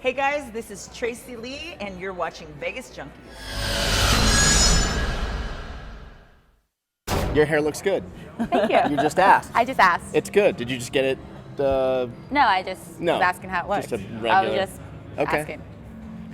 Hey guys, this is Tracy Lee, and you're watching Vegas Junkeez. Your hair looks good. Thank you. You just asked. I just asked. It's good. Did you just get it? No, I just was asking how it works. Just a regular. I was just asking.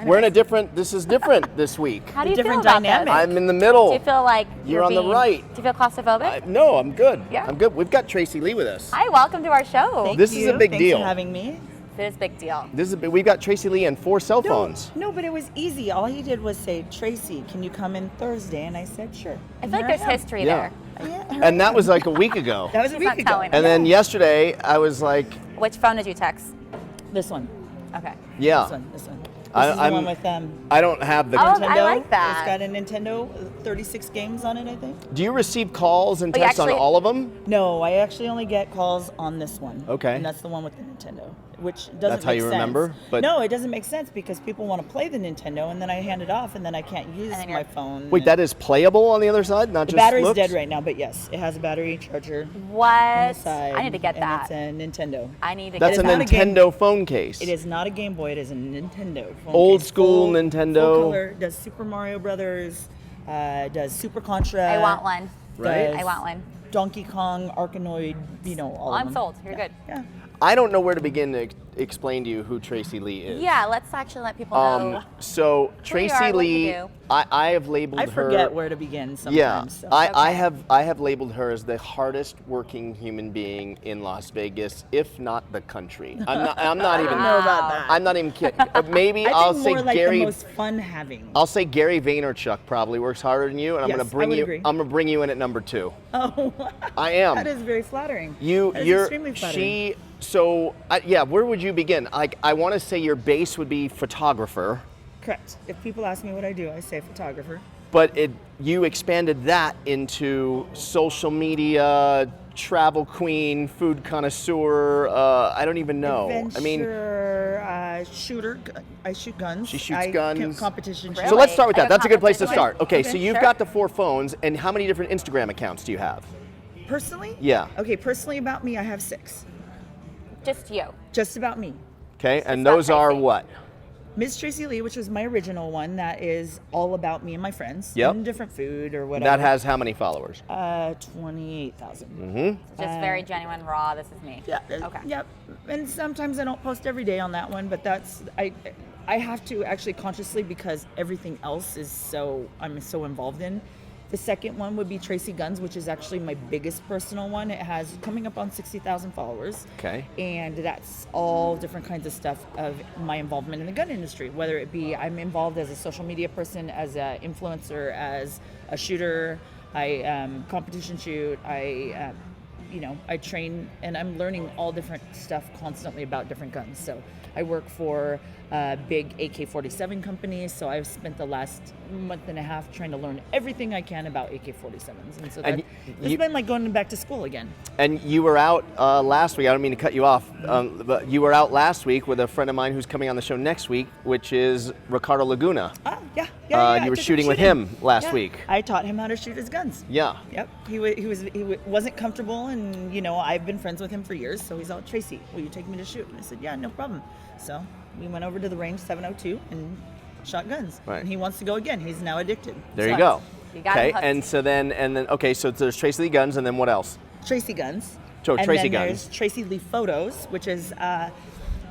We're in a different. This is different this week. How do you Different feel about dynamic. this? I'm in the middle. Do you feel like You're on the being- right. Do you feel claustrophobic? No, I'm good. Yeah? I'm good. We've got Tracy Lee with us. Hi, welcome to our show. This is a big Thanks deal. for having me. It is a big deal. We've got Tracy Lee and 4 cell phones. No, but it was easy. All he did was say, Tracy, can you come in Thursday? And I said, sure. I feel like there's history Yeah. there. Yeah, And that was like a week ago. that was a He's week not ago. telling And then yesterday I was like, Which phone did you text? This one. Okay. yeah. This one. This one. This I- is the I'm- one with I don't have the. Oh, Nintendo. I like that. It's got a Nintendo, 36 games on it, I think. Do you receive calls and Oh, you texts on actually- all of them? No, I actually only get calls on this one. Okay. And that's the one with the Nintendo, which doesn't That's how make you sense. remember? But- no, it doesn't make sense because people want to play the Nintendo and then I hand it off and then I can't use then my you're- phone. Wait, that is playable on the other side, not The just battery's looks? dead right now, but yes, it has a battery charger on What? the side. I need to get and that. It's a Nintendo. I need to That's a get not that. a game- Nintendo phone case. It is not a Game Boy, it is a Nintendo phone Old case. school Full Nintendo. color, does Super Mario Brothers, does Super Contra. I want one. Right? does I want one. Donkey Kong, Arkanoid, all of I'm them. sold. You're good. Yeah. I don't know where to begin to explain to you who Tracy Lee is. Yeah, let's actually let people know. So you Tracy are, what you Lee, do. I have labeled I her. forget where to begin sometimes. Yeah, so. I Okay. have labeled her as the hardest working human being in Las Vegas, if not the country. I'm not even. I don't know about that. I'm not even kidding. Maybe I I'll think say more like Gary. the most fun having. I'll say Gary Vaynerchuk probably works harder than you, and I'm Yes, gonna bring I would you. agree. I'm gonna bring you in at number 2. Oh, I am. that is very flattering. That is You're extremely flattering. yeah. Where would you begin? Like, I want to say your base would be photographer, Correct. If people ask me what I do, I say photographer. but you expanded that into social media, travel queen, food connoisseur. I don't even know. Adventure, shooter. I shoot guns. She shoots guns. Competition. Really? So let's start with I that. got That's a good place to competition. start. Okay, so you've sure. got the 4 phones, and how many different Instagram accounts do you have? Personally? Yeah. Okay, personally about me, I have 6. Just you. Just about me. Okay, and about those are Tracy. what? Miss Tracy Lee, which was my original one, that is all about me and my friends. Yep. And different food or whatever. That has how many followers? 28,000. Just very genuine, raw. This is me. Yeah. Okay. Yep. And sometimes I don't post every day on that one, but that's I have to actually consciously because everything else is I'm so involved in. The second one would be Tracy Guns, which is actually my biggest personal one. It has coming up on 60,000 followers. Okay. And that's all different kinds of stuff of my involvement in the gun industry, whether it be I'm involved as a social media person, as an influencer, as a shooter, I competition shoot, I train and I'm learning all different stuff constantly about different guns. So I work for big AK-47 companies, so I've spent the last month and a half trying to learn everything I can about AK-47s. And so it's been like going back to school again. And you were out last week. I don't mean to cut you off, but you were out last week with a friend of mine who's coming on the show next week, which is Ricardo Laguna. Yeah. You were shooting with him last week. I taught him how to shoot his guns. Yeah. Yep. He wasn't comfortable, and I've been friends with him for years. So he's all, Tracy, will you take me to shoot? And I said, yeah, no problem. So we went over to the range 702 and shot guns. Right. And he wants to go again. He's now addicted. There you go. You got Okay, him hooked. and so there's Tracy Lee Guns, and then what else? Tracy Guns. So and Tracy then Guns. There's Tracy Lee Photos, which is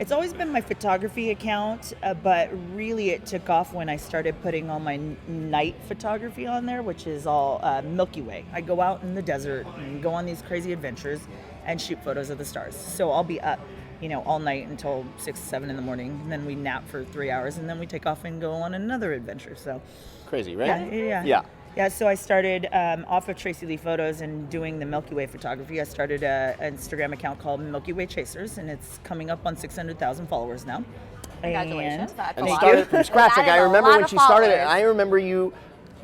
it's always been my photography account, but really it took off when I started putting all my night photography on there, which is all Milky Way. I go out in the desert and go on these crazy adventures and shoot photos of the stars. So I'll be up, all night until 6, 7 in the morning, and then we nap for 3 hours, and then we take off and go on another adventure. So Crazy, right? yeah. Yeah, so I started off of Tracy Lee Photos and doing the Milky Way photography. I started an Instagram account called Milky Way Chasers, and it's coming up on 600,000 followers now. Congratulations. That's a And lot. started from scratch. That Like, I is a remember lot when of she started it. followers. I remember you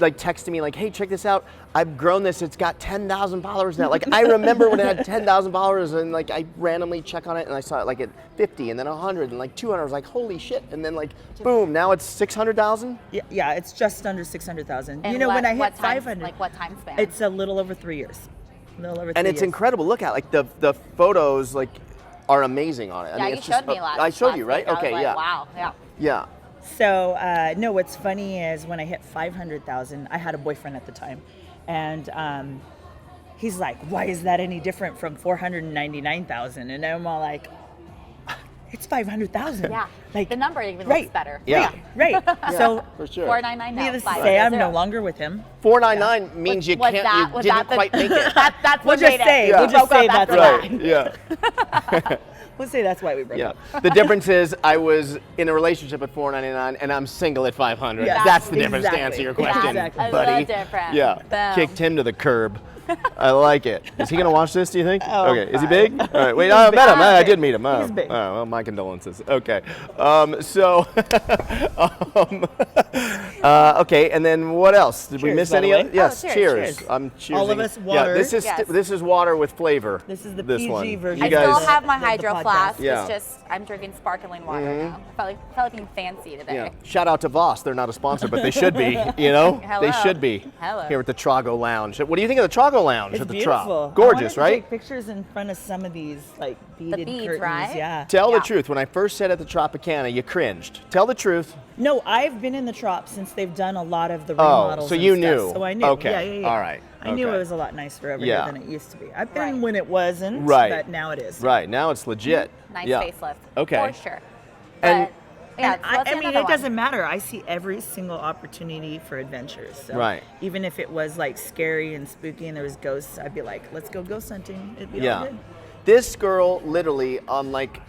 like texting me like, hey, check this out. I've grown this. It's got 10,000 followers now. Like, I remember when it had 10,000 followers, and like I randomly check on it and I saw it like at 50 and then 100 and like 200. I was like, holy shit. And then like, boom, now it's 600,000. Yeah, it's just under 600,000. And when I hit what time, 500, like what time span? it's a little over 3 years. A little over 3 And years. it's incredible. Look at like the photos, like are amazing on it. I Yeah, mean, you it's just, showed me last. I showed last you, right? week. I was Okay, like, yeah. Wow. Yeah. Yeah. So no, what's funny is when I hit 500,000, I had a boyfriend at the time, and he's like, "Why is that any different from 499,000?" And I'm all like, "It's 500,000." Yeah. Like The number even right. looks better. Yeah. Right. So For sure. 499 now. needless to 500. say, I'm no longer with him. 499 means you Was can't. that- You was didn't that the- quite make it. That's We'll what just made say, it. we'll We just broke say up that's after why. that. Yeah. We'll say that's why we broke Yeah. up. The difference is I was in a relationship at 499 and I'm single at 500. Yes, That's the difference to exactly. answer your question, Exactly. buddy. A little different. Yeah. Boom. Kicked him to the curb. I like it. Is he gonna watch this? Do you think? Oh, okay. Is he fine. big? All right. Wait. He's I big. met him. I did meet him. Oh. He's big. Oh, well, my condolences. Okay. So. Okay. And then what else? Did we Cheers, miss by the any? way. Other? Yes. Oh, cheers. cheers. Cheers. I'm choosing. All of us Yeah. water. This is Yes. this is water with flavor. This is the this PG one. version. You I guys. still have my the hydro podcast. flask. Yeah. It's just I'm drinking sparkling water now. I felt like being fancy today. Yeah. Shout out to Voss. They're not a sponsor, but they should be. You know, Hello. they should be. Hello. Here at the Trago Lounge. What do you think of the Trago Lounge It's at the beautiful. Tra? Gorgeous, I wanted to right? take pictures in front of some of these like beaded beads, curtains. right? Yeah. Tell Yeah. the truth. When I first said at the Tropicana, you cringed. Tell the truth. No, I've been in the Trop since they've done a lot of the Oh, remodels. so and you stuff, knew. So I knew. Okay. Yeah, yeah, yeah. All right. I knew Okay. it was a lot nicer over Yeah. here than it used to be. I've been Right. when it wasn't, Right. but now it is. Right. Now it's legit. Nice yeah. facelift. Okay. For sure. And- But, yeah, And so let's I do mean, another it one. doesn't matter. I see every single opportunity for adventures. So Right. even if it was like scary and spooky and there was ghosts, I'd be like, let's go ghost hunting. It'd be all Yeah. good. This girl literally on like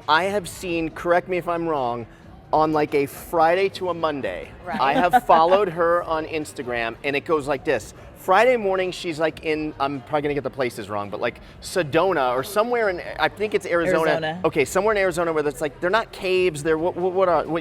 I have seen, correct me if I'm wrong, on like a Friday to a Monday. Right. I have followed her on Instagram and it goes like this. Friday morning she's like in, I'm probably gonna get the places wrong, but like Sedona or somewhere in, I think it's Arizona. Arizona. Okay, somewhere in Arizona where it's like, they're not caves, they're, what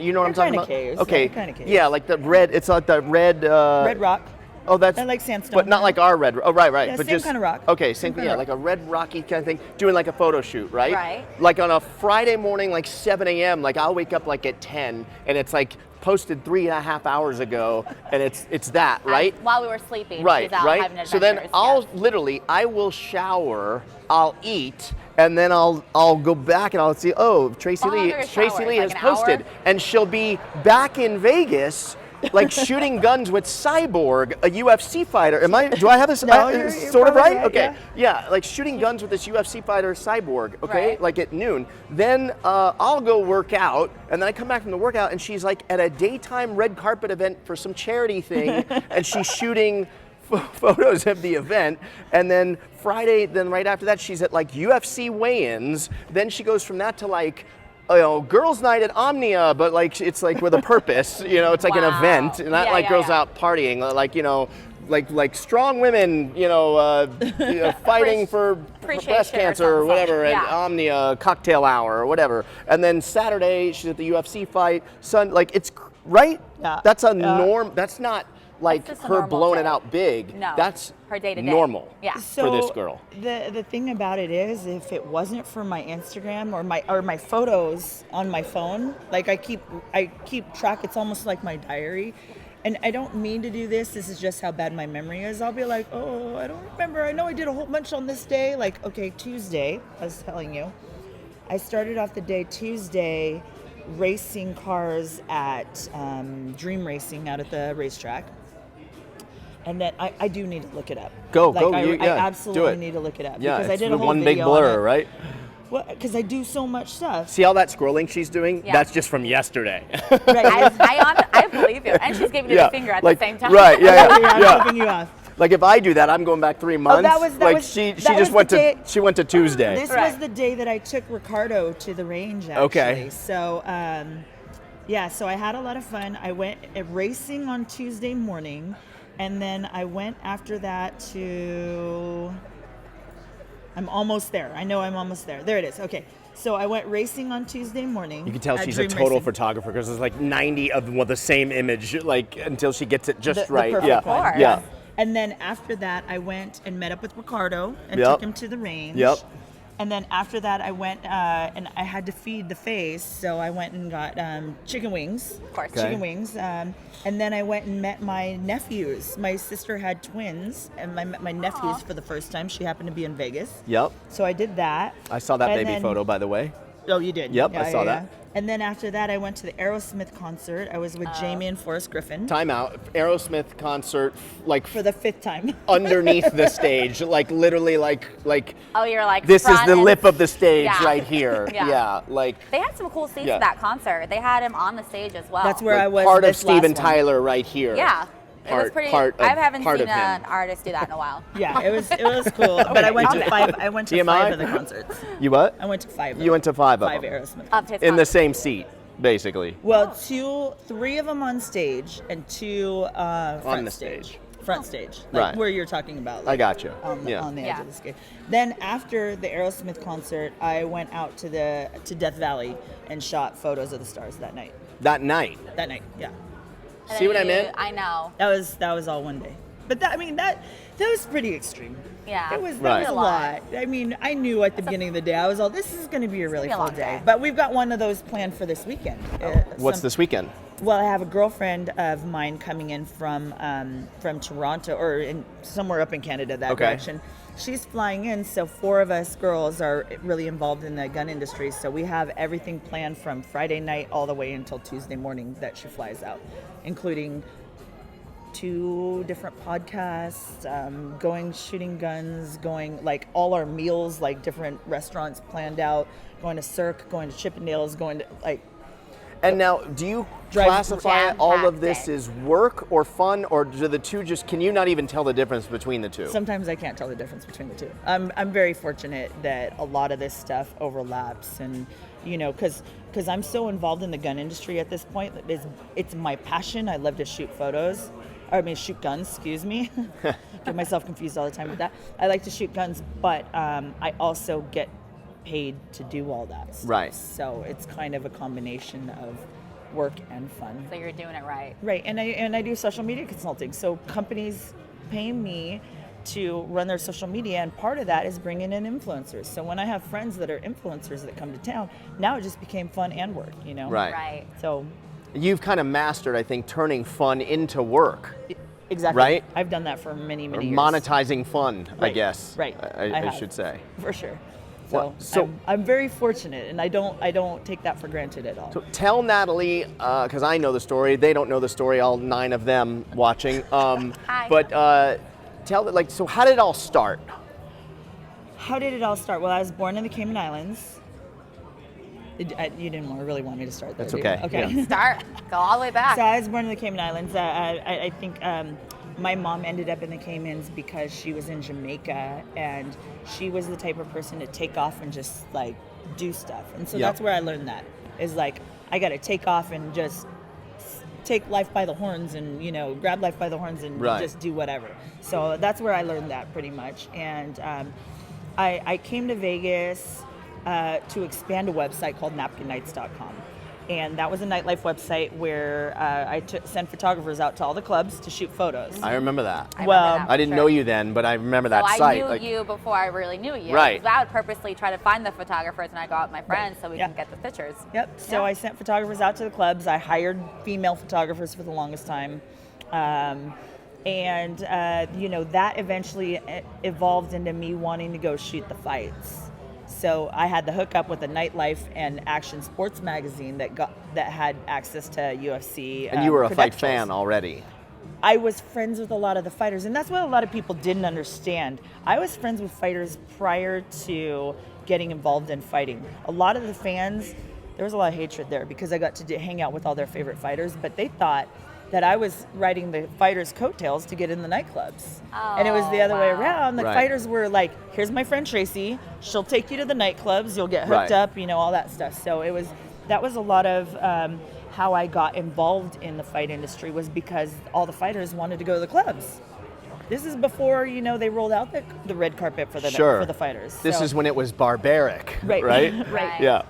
you know what I'm They're talking kinda about? caves, Okay, yeah, they're kinda caves. yeah, like the red, it's like the red. Red rock. Oh, that's They're like sandstone. but not like our red. Oh, right. Yeah, but same just kind of rock. Okay, Same same kind yeah, of like a red rocky kind of thing. Doing like a photo shoot, right? Right. Like on a Friday morning, like 7 a.m. Like I'll wake up like at 10, and it's like posted 3.5 hours ago, and it's that, right? While we were sleeping, Right, she's out right. having So then adventures, I will shower, I'll eat, and then I'll go back and I'll see, oh, Tracy How long Lee are your Tracy showers, Lee like has an posted, hour? and she'll be back in Vegas. Like shooting guns with Cyborg, a UFC fighter. Do I have this No, I- you're sort of probably right? right, Okay. Yeah, like shooting guns with this UFC fighter, Cyborg, okay? Right. Like at noon. Then I'll go work out, and then I come back from the workout, and she's like at a daytime red carpet event for some charity thing, and she's shooting photos of the event. And then Friday, then right after that, she's at like UFC weigh-ins. Then she goes from that to like, girls' night at Omnia, but like it's like with a purpose, it's like an Wow. event, not Yeah, like yeah, girls yeah. out partying, like strong women, fighting for breast Appreciation or cancer or something. whatever at Yeah. Omnia cocktail hour or whatever. And then Saturday she's at the UFC fight. It's right. Yeah. That's a Yeah. norm. That's not like That's just a her normal blowing it day. out big. No, That's her day-to-day. normal. Yeah. For this girl. The thing about it is, if it wasn't for my Instagram or my photos on my phone, like I keep track. It's almost like my diary. And I don't mean to do this. This is just how bad my memory is. I'll be like, oh, I don't remember. I know I did a whole bunch on this day. Like, okay, Tuesday, I was telling you. I started off the day Tuesday racing cars at Dream Racing out at the racetrack. And then I do need to look it up. Go, I do absolutely it. need to look it up. Yeah, because I it's did a whole one big video blur, on it. right? Well, because I do so much stuff. See all that scrolling she's doing? Yeah. That's just from yesterday. Right. I believe you. And she's giving you the finger at the same time. Right, yeah, I'm yeah. flipping you off. Like if I do that, I'm going back 3 months. She that just was the day- she went to Tuesday. This Right. was the day that I took Ricardo to the range, actually. Okay. So, so I had a lot of fun. I went racing on Tuesday morning, and then I went after that to... I'm almost there. I know I'm almost there. There it is. Okay. So I went racing on Tuesday morning. You can tell at she's a Dream total Racing. photographer because there's like 90 of the same image, like until she gets it just The right. perfect Yeah, one. yeah. Yes. And then after that, I went and met up with Ricardo and Yep. took him to the range. Yep. And then after that, I went and I had to feed the face, so I went and got chicken wings. Of course. Okay. Chicken wings. And then I went and met my nephews. My sister had twins, and I met my nephews for the first time. She happened to be in Vegas. Yep. So I did that. I saw that And baby then- photo, by the way. Oh, you did? Yep, I saw that. And then after that, I went to the Aerosmith concert. I was with Jamie and Forrest Griffin Time out. Aerosmith concert, like for the 5th time. underneath the stage, like literally, like Oh, you're like this is front the and- lip of the stage Yeah. right here. Yeah. Like They had some cool seats Yeah. at that concert. They had him on the stage as well. That's where like I was. part of this last Steven one. Tyler right here. Yeah. It was pretty. I haven't part seen of him. an artist do that in a while. Yeah, it was cool. But I went to Okay. 5. I went to TMI? 5 of the concerts. You what? I went to 5. You went to 5 of 5 them. Aerosmith. Of his In the concert. same seat, basically. Well, 3 of them on stage and 2 front the stage. Front stage, like Right. where you're talking about. I Like, got you. On the, Yeah. on the edge Yeah. of the stage. Then after the Aerosmith concert, I went out to Death Valley and shot photos of the stars that night. That night. That night, yeah. And See then what I meant? I know. That was all one day. But that was pretty extreme. Yeah. That was Right. a lot. I mean, I knew at the beginning of the day, I was all, this is going to be a really gonna be a full long day. day. But we've got one of those planned for this weekend. What's this weekend? Well, I have a girlfriend of mine coming in from Toronto or somewhere up in Canada that Okay. direction. She's flying in, so 4 of us girls are really involved in the gun industry. So we have everything planned from Friday night all the way until Tuesday morning that she flies out, including 2 different podcasts, going shooting guns, going like all our meals, like different restaurants planned out, going to Cirque, going to Chippendales, going to like. And now, do you Drive- classify all of this Jam-packed as work or fun, or do the two just, can you not even tell the difference between the two? Sometimes I can't tell the difference between the two. I'm very fortunate that a lot of this stuff overlaps, and because I'm so involved in the gun industry at this point, it's my passion. I love to shoot photos. Shoot guns, excuse me. Get myself confused all the time with that. I like to shoot guns, but I also get paid to do all that stuff. Right. So it's kind of a combination of work and fun. So you're doing it right. Right, and I do social media consulting. So companies pay me to run their social media, and part of that is bringing in influencers. So when I have friends that are influencers that come to town, now it just became fun and work, Right. Right. So You've kind of mastered, I think, turning fun into work. exactly. Right? I've done that for many Or years. monetizing fun, I Right, guess. right. I have. should say. For sure. Well, So, so- I'm very fortunate, and I don't take that for granted at all. So tell Natalie, because I know the story. They don't know the story. All 9 of them watching. Hi. But tell it so how did it all start? How did it all start? Well, I was born in the Cayman Islands. You didn't really want me to start there. That's do you? okay, Okay. yeah. Start. Go all the way back. So I was born in the Cayman Islands. I think my mom ended up in the Caymans because she was in Jamaica, and she was the type of person to take off and just like do stuff. And so Yep. that's where I learned that is like I got to take off and just take life by the horns and grab life by the horns and Right. just do whatever. So that's where I learned that pretty much. And I came to Vegas to expand a website called napkinnights.com. And that was a nightlife website where I sent photographers out to all the clubs to shoot photos. I remember that. I well, remember that, I didn't for know sure. you then, but I remember So that I site. knew you before I really knew you. Right. So I would purposely try to find the photographers when I go out with my friends so we Yeah. can get the pictures. Yep. So Yeah. I sent photographers out to the clubs. I hired female photographers for the longest time. That eventually evolved into me wanting to go shoot the fights. So I had the hookup with a nightlife and action sports magazine that had access to UFC. and you were a fight credentials. fan already. I was friends with a lot of the fighters, and that's what a lot of people didn't understand. I was friends with fighters prior to getting involved in fighting. A lot of the fans, there was a lot of hatred there because I got to hang out with all their favorite fighters, but they thought that I was riding the fighters' coattails to get in the nightclubs. And it was the other way wow. around. The Right. fighters were like, here's my friend TRACY, she'll take you to the nightclubs, you'll get hooked Right. up, all that stuff. So that was a lot of how I got involved in the fight industry, was because all the fighters wanted to go to the clubs. This is before, they rolled out the red carpet for the Sure. for the fighters. This So- is when it was barbaric, Right. right? Right. Yeah.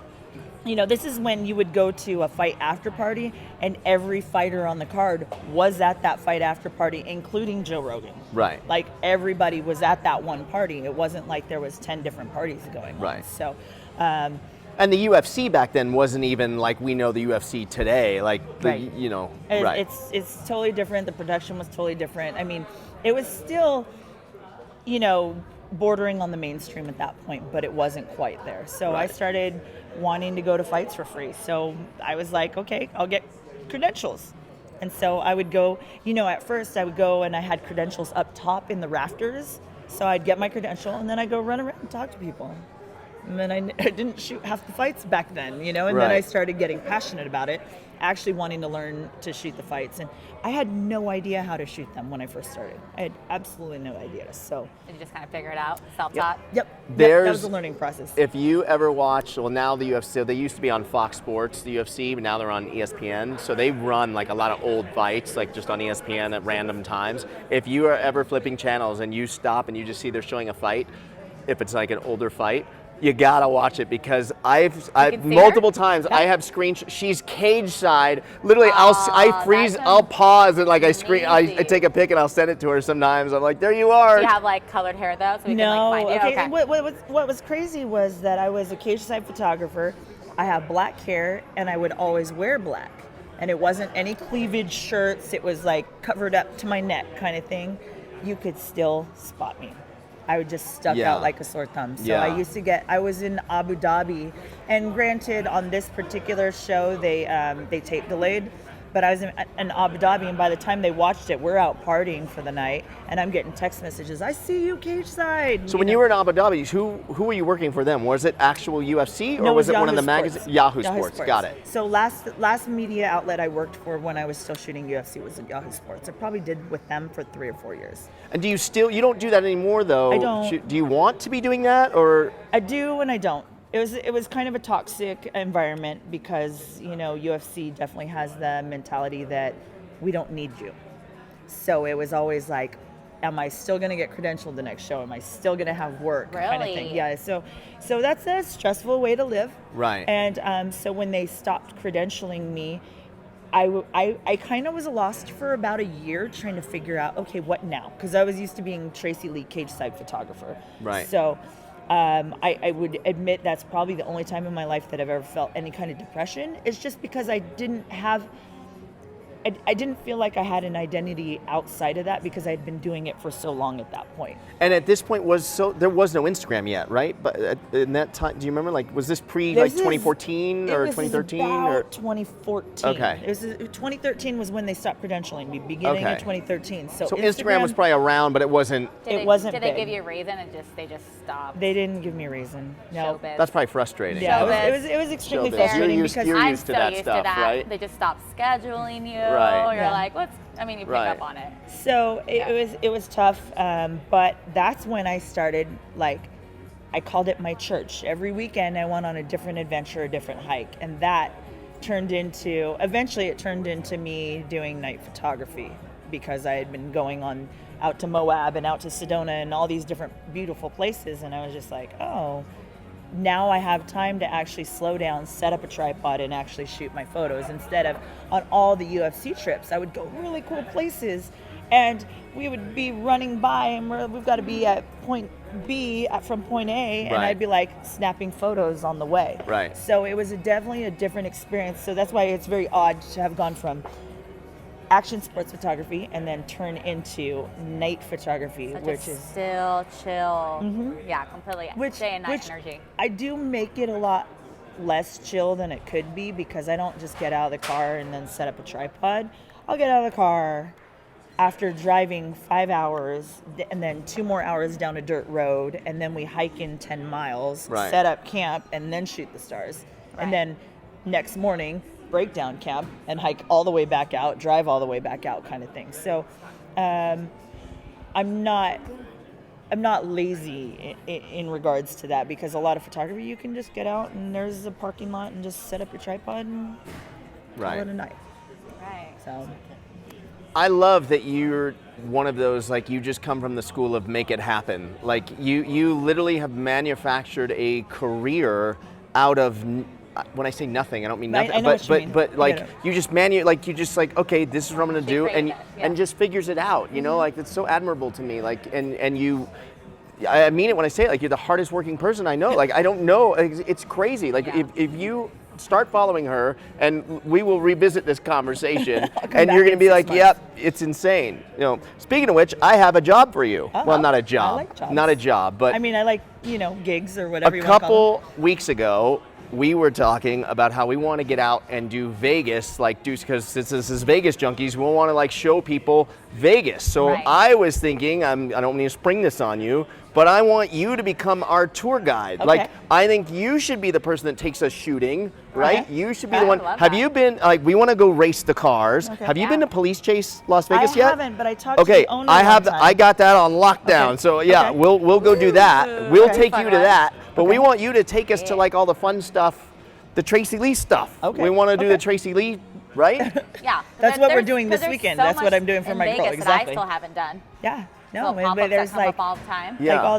this is when you would go to a fight after party, and every fighter on the card was at that fight after party, including Joe Rogan. Right. Like, everybody was at that one party. It wasn't like there was 10 different parties going on. Right. So, and the UFC back then wasn't even like we know the UFC today. Like, Right. right. It's totally different. The production was totally different. I mean, it was still, bordering on the mainstream at that point, but it wasn't quite there. So I Right. started wanting to go to fights for free. So I was like, okay, I'll get credentials. And so I would go, at first I would go and I had credentials up top in the rafters. So I'd get my credential and then I'd go run around and talk to people. And then I didn't shoot half the fights back then, and then I Right. started getting passionate about it, actually wanting to learn to shoot the fights. And I had no idea how to shoot them when I first started. I had absolutely no idea. So, Did you just kind of figure it out, self-taught? yep, that There's- was a learning process. If you ever watch, well, now the UFC, they used to be on Fox Sports, the UFC, but now they're on ESPN. So they run like a lot of old fights, like just on ESPN at random times. If you are ever flipping channels and you stop and you just see they're showing a fight, if it's like an older fight, you gotta watch it because I've can see multiple her? times I have screenshots. She's cage side. Literally, I freeze. that's I'll pause and like I amazing. take a pic and I'll send it to her. Sometimes I'm like, there you are. Do you have like colored hair though, so we No, can like find you? okay. What was crazy was that I was a cage side photographer. I have black hair, and I would always wear black. And it wasn't any cleavage shirts. It was like covered up to my neck kind of thing. You could still spot me. I would just stuck Yeah. out like a sore thumb. So Yeah. I was in Abu Dhabi, and granted, on this particular show, they tape delayed, but I was in Abu Dhabi, and by the time they watched it, we're out partying for the night, and I'm getting text messages. I see you cage side. So when you were in Abu Dhabi, who were you working for them? Was it actual UFC or No, was it one of Yahoo the magazines? Sports. Yahoo Sports. Got it. So last media outlet I worked for when I was still shooting UFC was at Yahoo Sports. I probably did with them for 3 or 4 years. And you don't do that anymore though? I don't. Do you want to be doing that or? I do and I don't. It was kind of a toxic environment because UFC definitely has the mentality that we don't need you. So it was always like, am I still going to get credentialed the next show? Am I still going to have work? Kind of thing. Really? Yeah. So that's a stressful way to live. Right. And so when they stopped credentialing me, I kind of was lost for about a year trying to figure out, okay, what now? Because I was used to being TRACY Lee cage side photographer. Right. So I would admit that's probably the only time in my life that I've ever felt any kind of depression. It's just because I didn't feel like I had an identity outside of that because I'd been doing it for so long at that point. And at this point there was no Instagram yet, right? But in that time, do you remember? Like, was this pre This is- 2014 or 2013 about or? 2014. Okay. 2013 was when they stopped credentialing me, beginning of Okay. 2013. So Instagram was probably around, but it wasn't. It wasn't Did they big. give you a reason and they just stopped? They didn't give me a reason. No. Showbiz. That's probably frustrating. Yeah, Showbiz. it was extremely Showbiz. frustrating You're because you're I'm used to so that used stuff, to that. right? They just stopped scheduling you, Right. or you're Yeah. like, you pick Right. up on it. So it was tough, but that's when I started, like, I called it my church. Every weekend I went on a different adventure, a different hike, and that eventually it turned into me doing night photography because I had been going out to Moab and out to Sedona and all these different beautiful places, and I was just like, oh, now I have time to actually slow down, set up a tripod, and actually shoot my photos instead of on all the UFC trips. I would go really cool places, and we would be running by, and we've got to be at point B from point A, and Right. I'd be like snapping photos on the way. Right. So it was definitely a different experience. So that's why it's very odd to have gone from action sports photography and then turn into night photography, Such which a is still, chill, yeah, completely day and night energy. I do make it a lot less chill than it could be because I don't just get out of the car and then set up a tripod. I'll get out of the car after driving 5 hours and then 2 more hours down a dirt road, and then we hike in 10 miles, Right. set up camp, and then shoot the stars. Right. And then next morning, break down camp and hike all the way back out, drive all the way back out kind of thing. So I'm not lazy in regards to that because a lot of photography, you can just get out and there's a parking lot and just set up your tripod and call Right. it a night. Right. So I love that you're one of those, like, you just come from the school of make it happen. Like, you literally have manufactured a career out of when I say nothing, I don't mean I nothing, know what you mean. but like Yeah. you just okay, this is what I'm gonna do, and just figures it out. You know, like it's so admirable to me. Like and you. I mean it when I say it. Like you're the hardest working person I know. Like I don't know. It's crazy. Like if you start following her, and we will revisit this conversation, and you're going to be like, "Yep, it's insane." You know. Speaking of which, I have a job for you. Oh, well, not a job. I like jobs. Not a job, but I mean, I like gigs or whatever a you want to call them. couple weeks ago, we were talking about how we want to get out and do Vegas, because since this is Vegas Junkeez, we want to show people Vegas. So Right. I was thinking, I don't mean to spring this on you, but I want you to become our tour guide. Okay. I think you should be the person that takes us shooting, right? Okay. You should be I the one. love Have that. you been, we want to go race the cars. Okay. Have you Yeah. been to Police Chase Las Vegas I yet? haven't, but I talked to Okay, the owner I have. one time. I got that on lockdown. Okay. So yeah, Okay. we'll go do that. We'll Okay. take Fun you to one. that. But we Okay. want you to take us to all the fun stuff, the Tracy Lee stuff. Okay. We want to do the Okay. Tracy Lee, right? Yeah. That's what we're doing this there's weekend. so That's what much I'm doing for in my girl. Vegas Exactly. that I still haven't done. Yeah. No, Little but pop-ups there's that come up all the time. Yeah. all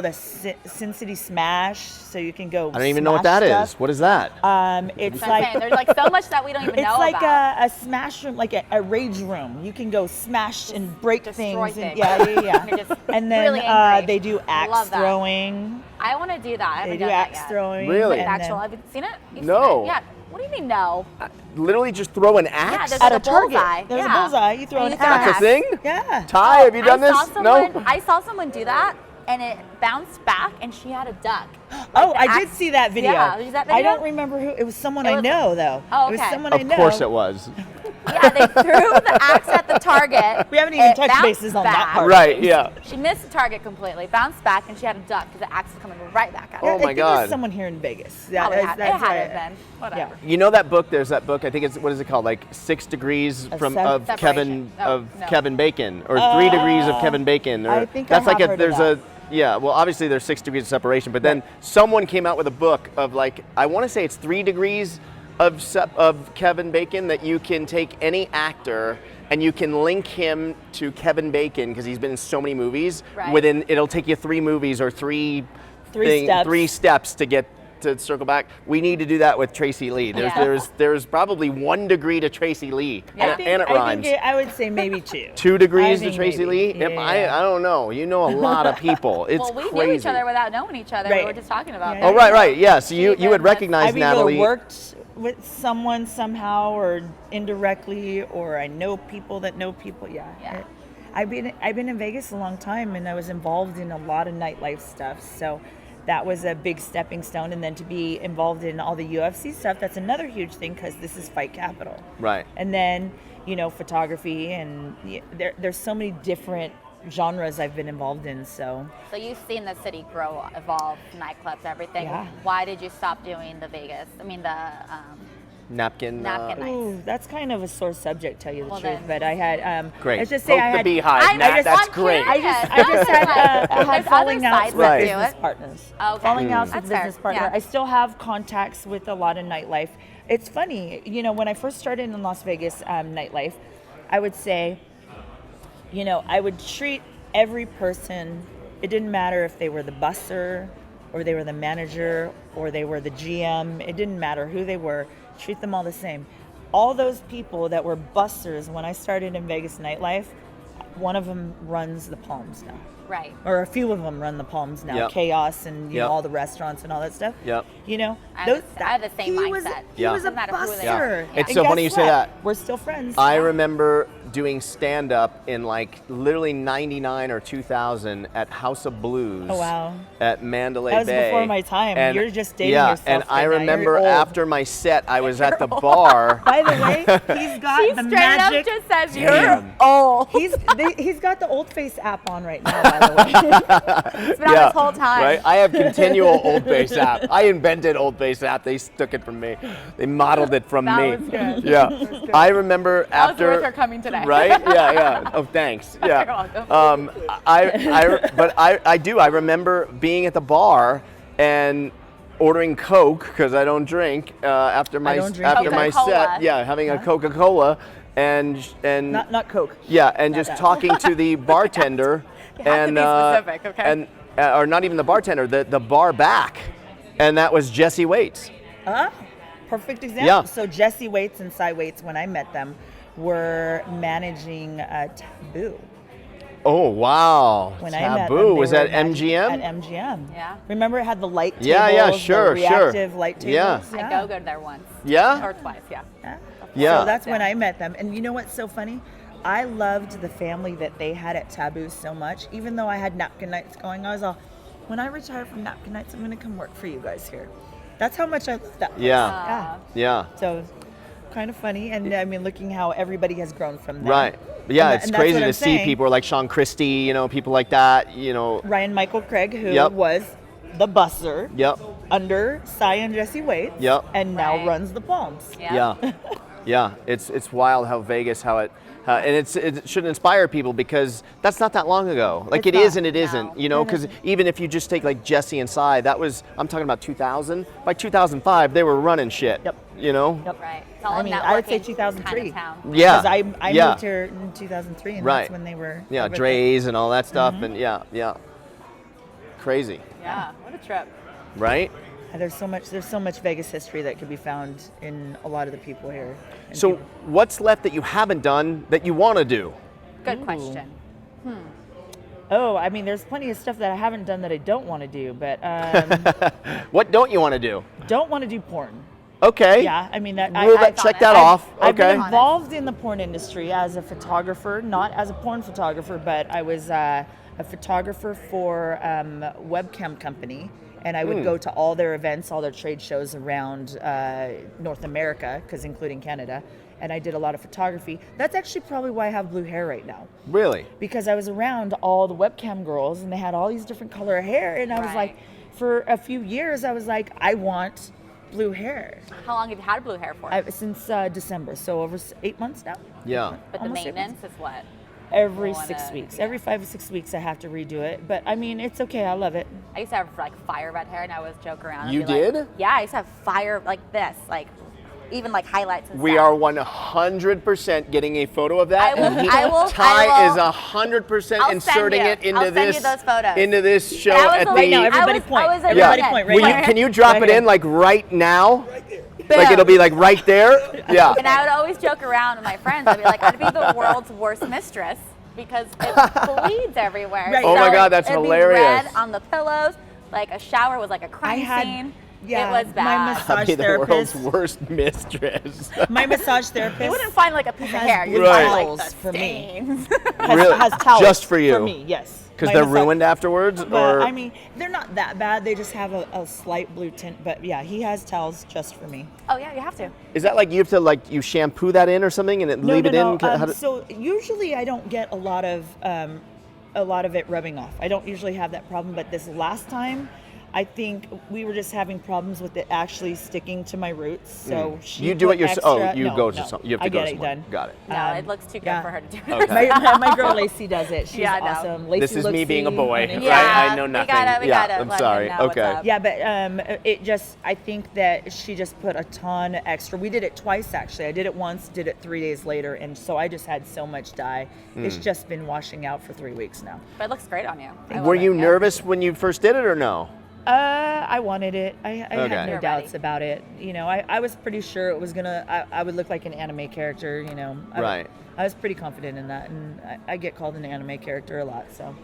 the Sin City Smash, so you can go. I don't even know what that is. What is that? It's That's what I'm like saying. There's so much that we don't even it's know like about. a smash room, like a rage room. You can go smash and break destroy things. And, things. yeah. You're just And then really angry. they do axe Love that. throwing. I want to do that. I They haven't do done that axe yet. throwing. Really? Like and actual, then- have you seen it? You've No. Seen it? Yeah. What do you mean no? Literally just throw an axe? there's At like a a bullseye. target. There's Yeah. a bullseye. You throw And an you throw an axe. That's a thing? Yeah. Ty, have you done I this? saw someone, No? I saw someone do that, and it bounced back, and she had a duck. Oh, the I did axe- see that video. Yeah, is that I video? don't remember who. It was someone It I was- know, though. Oh, It was okay. someone I know. Of course it was. Yeah, they threw the axe at the target. We haven't even it touched bounced bases on that back. part. Right, yeah. She missed the target completely, bounced back, and she had a duck because the axe was coming right back at her. Oh I my think it God. was someone here in Vegas. Probably that's- had, it that's had right. it then. Whatever. You know that book? There's that book. I think it's what is it called? Like 6 Degrees Of from sep- of Kevin Separation. No. Kevin Bacon, or 3 Degrees of Kevin Bacon. Or I think that's I like have heard of there's that. well obviously there's 6 degrees of separation, but then someone came out with a book of I want to say it's 3 degrees of Kevin Bacon, that you can take any actor and you can link him to Kevin Bacon because he's been in so many movies. Right. It'll take you 3 movies or 3 steps. 3 steps to get to circle back. We need to do that with Tracy Lee. There's probably 1 degree to Tracy Lee, Yeah. and it rhymes. I would say maybe 2. 2 degrees I to think Tracy maybe. Lee? Yeah. I don't know. You know a lot of people. It's Well, we crazy. knew each other without knowing each other. Right. We were just talking about Yeah. that. Oh, right. Yeah. So you Even would with- recognize I've Natalie. either worked with someone somehow or indirectly, or I know people that know people. Yeah. Yeah. I've been in Vegas a long time, and I was involved in a lot of nightlife stuff. So that was a big stepping stone, and then to be involved in all the UFC stuff, that's another huge thing because this is fight capital. Right. And then photography, and there's so many different genres I've been involved in. So So you've seen the city grow, evolve, nightclubs, everything. Yeah. Why did you stop doing the Vegas? I mean, the Napkin. napkin nights. ooh, that's kind of a sore subject, tell you the Well, truth. then- But I had Great. let's just say Poke I the had beehive. I Nat, just- that's I'm great. curious. I just had There's other falling outs sides with that do business it. partners. Okay. Falling outs with That's fair. business partner. Yeah. I still have contacts with a lot of nightlife. It's funny, when I first started in Las Vegas nightlife, I would say, I would treat every person. It didn't matter if they were the busser, or they were the manager, or they were the GM. It didn't matter who they were. Treat them all the same. All those people that were busters when I started in Vegas nightlife, one of them runs the Palms now. Right. Or a few of them run the Palms now. Yep. Chaos and Yep. all the restaurants and all that stuff. Yep. I have the same he was, mindset. He Yeah. was a Doesn't matter who they buster. are. It's And so guess funny you say what? that. We're still friends. I remember doing stand-up in literally 99 or 2000 at House of Blues. Oh, wow. At Mandalay That was Bay. before my time. And, You're just dating yeah, yourself and I right now. You're remember old. after my set, I was at the bar. By the way, he's got She the straight magic. up just says Damn. you're old. He's got the Old Face app on right now, by the way. It's been on this whole time. Right? I have continual Old Base app. I invented Old Base app. They took it from me. They modeled it from That me. was good. Yeah. That was good. I remember That was after. worth her coming today. Right? Yeah. Oh, thanks. Yeah. You're welcome. But I do. I remember being at the bar and ordering Coke because I don't drink after my don't drink after my Coca-Cola. set. Yeah, having a Coca-Cola and not Coke. yeah, and just that. talking to the bartender You have to and be specific, okay? and or not even the bartender, the bar back, and that was Jesse Waits. perfect example. Yeah. So Jesse Waits and Cy Waits, when I met them, were managing Taboo. Oh wow! When I met Taboo them, they was were at managing- MGM. At MGM. Yeah. Remember it had the light tables, Yeah, sure, the reactive sure. light Yeah. tables? I go there once. Yeah? Or twice, yeah. Yeah. So that's when I met them. And you know what's so funny? I loved the family that they had at Taboo so much. Even though I had napkin nights going, I was all, when I retire from napkin nights, I'm going to come work for you guys here. That's how much I love that place. Yeah. Yeah. So kind of funny. And I mean, looking how everybody has grown from there. Right. Yeah, it's And that's crazy what to I'm see saying. people like Sean Christie, you know, people like that, you know. Ryan Michael Craig, who Yep. was the busser Yep. under Cy and Jesse Waits, Yep. and now Right. runs the Palms. Yeah. Yeah. Yeah. It's wild how Vegas, how it and it should inspire people because that's not that long ago. Like It's it is not. and it isn't, No. you know, because even if you just take like Jesse and Cy, that was, I'm talking about 2000. By 2005, they were running shit. Yep. You know? Yep. Right. It's all I a mean, I would say networking 2003. kind of town. Yeah. Because I yeah. moved here in 2003, and Right. that's when they were. Yeah, over there. Dre's and all that stuff, and yeah. Crazy, Yeah. What a trip. right? And there's so much Vegas history that could be found in a lot of the people here. And So people- what's left that you haven't done that you want to do? Good question. oh, I mean, there's plenty of stuff that I haven't done that I don't want to do, but What don't you want to do? don't want to do porn. Okay. Yeah, I mean that. Rule that, check that off. I've Okay. been involved in the porn industry as a photographer, not as a porn photographer, but I was a photographer for a webcam company, and I would go to all their events, all their trade shows around North America, because including Canada, and I did a lot of photography. That's actually probably why I have blue hair right now, Really? because I was around all the webcam girls, and they had all these different color of hair, and I was Right. like, for a few years, I was like, I want blue hair. How long have you had blue hair for? Since December, so over 8 months now. Yeah. But the almost 8 maintenance is what? Every Wanna- 6 weeks, yeah. every 5 or 6 weeks, I have to redo it. But I mean, it's okay. I love it. I used to have like fire red hair, and I always joke around. and You be like- did? Yeah, I used to have fire like this, like even like highlights and We stuff. are 100% getting a photo of that. I will- and I will- Ty I will- is 100% I'll send inserting you. it into I'll send this you those photos. into this show And I was at a the Right now, I everybody was- point. I was a Everybody redhead. point right Will you, here. can you drop Right it in here. like right now? Boom. Like it'll be like right there? Yeah. And I would always joke around with my friends. I'd be like, I'd be the world's worst mistress because it bleeds everywhere. Right. Oh my God, that's it'd hilarious. Be red on the pillows. Like a shower was like a crime scene. yeah, it was bad. my I'll massage be the therapist. world's worst mistress. My massage therapist. You wouldn't find like a piece of has hair. You'd blue find towels like the for me. stains. has, Really? has towels Just for you? For me, yes. Because My they're massage- ruined afterwards? Well, or I mean, they're not that bad. They just have a slight blue tint. But yeah, he has towels just for me. Oh yeah, you have to. is that like you have to like you shampoo that in or something and leave it in? How do- So usually I don't get a lot of it rubbing off. I don't usually have that problem. But this last time, I think we were just having problems with it actually sticking to my roots. So she You do put it yourself. extra- Oh, you no, go to no. some. You have to I go get to it someone. done. Got it. No, it looks too good yeah. for her to do it. Okay. my girl Lacey does it. She's Yeah, I know. awesome. Lacey This is me looks being a the- boy, and- right? Yeah, I know we nothing. gotta yeah, let I'm him sorry. know what's Okay. up. Yeah, but it just, I think that she just put a ton extra. We did it twice, actually. I did it once, did it 3 days later, and so I just had so much dye. It's just been washing out for 3 weeks now. But it looks great on you. I Were love you it, yeah. nervous when you first did it or no? I wanted it. I Okay. had no You're doubts ready. about it. You know, I was pretty sure it was I would look like an anime character, you know. Right. I was pretty confident in that, and I get called an anime character a lot, so.